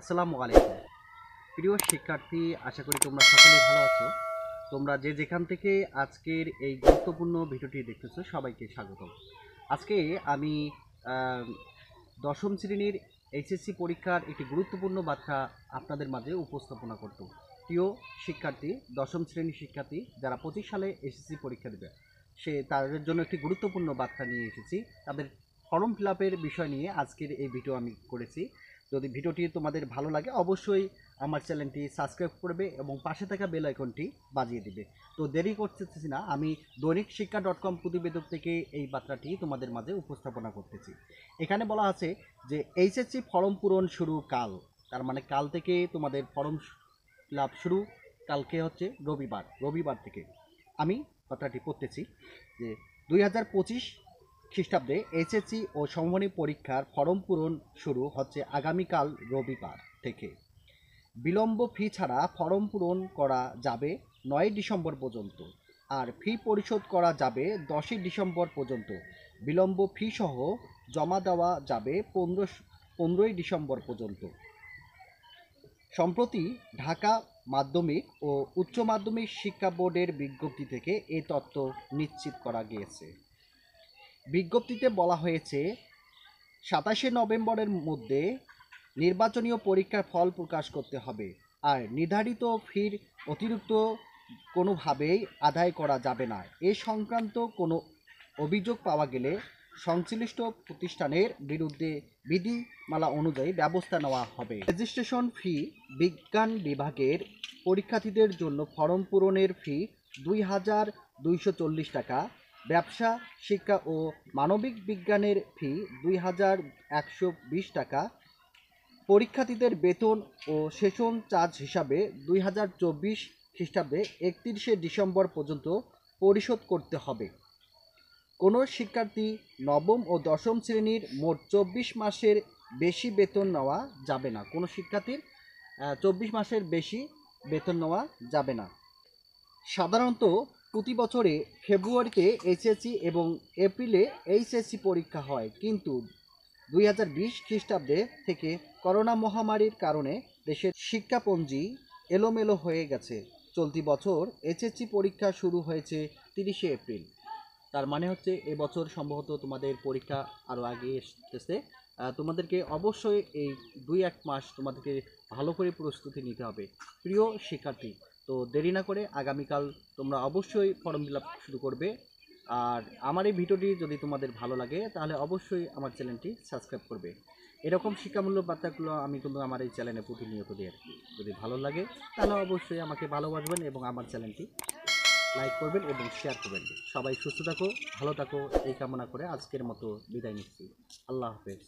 আসসালামু আলাইকুম প্রিয় শিক্ষার্থী, আশা করি তোমরা সকলেই ভালো আছো। তোমরা যে যেখান থেকে আজকের এই গুরুত্বপূর্ণ ভিডিওটি দেখতেছো সবাইকে স্বাগতম। আজকে আমি আহ, দশম শ্রেণীর এইচএসসি পরীক্ষার একটি গুরুত্বপূর্ণ বার্তা আপনাদের মাঝে উপস্থাপনা করত। প্রিয় শিক্ষার্থী, দশম শ্রেণীর শিক্ষার্থী যারা 25 সালে এসএসসি পরীক্ষা দেবে, তাদের জন্য একটি গুরুত্বপূর্ণ বার্তা নিয়ে এসেছি। তাদের ফর্ম ফিল আপের বিষয় নিয়ে আজকের এই ভিডিও আমি করেছি। যদি ভিডিওটি তোমাদের ভালো লাগে অবশ্যই আমার চ্যানেলটি সাবস্ক্রাইব করবে এবং পাশে থাকা বেল আইকনটি বাজিয়ে দিবে। তো দেরি করতেছি না, আমি দৈনিক শিক্ষা .com প্রতিবেদক থেকে এই বার্তাটি তোমাদের মাঝে উপস্থাপনা করতেছি। এখানে বলা আছে যে এইচএসসি ফর্ম পূরণ শুরু কাল, তার মানে কাল থেকে তোমাদের ফর্ম ফিল আপ শুরু। কালকে হচ্ছে রবিবার থেকে আমি কথাটি পড়তেছি যে 2025 খ্রিস্টাব্দে এইচএসসি ও সমমানী পরীক্ষার ফর্ম পূরণ শুরু হচ্ছে আগামীকাল রবিবার থেকে। বিলম্ব ফি ছাড়া ফর্ম পূরণ করা যাবে 9 ডিসেম্বর পর্যন্ত, আর ফি পরিশোধ করা যাবে 10 ডিসেম্বর পর্যন্ত। বিলম্ব ফি সহ জমা দেওয়া যাবে 15 ডিসেম্বর পর্যন্ত। সম্প্রতি ঢাকা মাধ্যমিক ও উচ্চ মাধ্যমিক শিক্ষা বোর্ডের বিজ্ঞপ্তি থেকে এই তথ্য নিশ্চিত করা গিয়েছে। বিজ্ঞপ্তিতে বলা হয়েছে 27 নভেম্বরের মধ্যে নির্বাচনীয় পরীক্ষার ফল প্রকাশ করতে হবে, আর নির্ধারিত ফির অতিরিক্ত কোনোভাবেই আদায় করা যাবে না। এ সংক্রান্ত কোনো অভিযোগ পাওয়া গেলে সংশ্লিষ্ট প্রতিষ্ঠানের বিরুদ্ধে বিধিমালা অনুযায়ী ব্যবস্থা নেওয়া হবে। রেজিস্ট্রেশন ফি: বিজ্ঞান বিভাগের পরীক্ষার্থীদের জন্য ফর্ম পূরণের ফি 2240 টাকা, ব্যবসা শিক্ষা ও মানবিক বিজ্ঞানের ফি 2120 টাকা। পরীক্ষার্থীদের বেতন ও সেশন চার্জ হিসাবে 2024 খ্রিস্টাব্দে 31 ডিসেম্বর পর্যন্ত পরিশোধ করতে হবে। কোনো শিক্ষার্থী নবম ও দশম শ্রেণীর মোট 24 মাসের বেশি বেতন নেওয়া যাবে না। কোনো শিক্ষার্থীর 24 মাসের বেশি বেতন নেওয়া যাবে না। সাধারণত প্রতি বছরে ফেব্রুয়ারিতে এইচএসসি এবং এপ্রিলে এইচএসসি পরীক্ষা হয়, কিন্তু 2020 খ্রিস্টাব্দে থেকে করোনা মহামারীর কারণে দেশের শিক্ষাপঞ্জি এলোমেলো হয়ে গেছে। চলতি বছর এইচএসসি পরীক্ষা শুরু হয়েছে 30 এপ্রিল। তার মানে হচ্ছে এবছর সম্ভবত তোমাদের পরীক্ষা আরও আগে এসতেছে। তোমাদেরকে অবশ্যই এই 2-1 মাস তোমাদেরকে ভালো করে প্রস্তুতি নিতে হবে প্রিয় শিক্ষার্থী। তো দেরি না করে আগামীকাল তোমরা অবশ্যই ফর্ম ফিল আপ শুরু করবে। আর আমার এই ভিডিওটি যদি তোমাদের ভালো লাগে তাহলে অবশ্যই আমার চ্যানেলটি সাবস্ক্রাইব করবে। এরকম শিক্ষামূলক বার্তাগুলো আমি কিন্তু আমার এই চ্যানেলে প্রতিনিয়ত দিয়ে রাখি। যদি ভালো লাগে তাহলে অবশ্যই আমাকে ভালোবাসবেন এবং আমার চ্যানেলটি লাইক করবেন এবং শেয়ার করবেন। সবাই সুস্থ থাকো, ভালো থাকো, এই কামনা করে আজকের মতো বিদায় নিচ্ছি। আল্লাহ হাফেজ।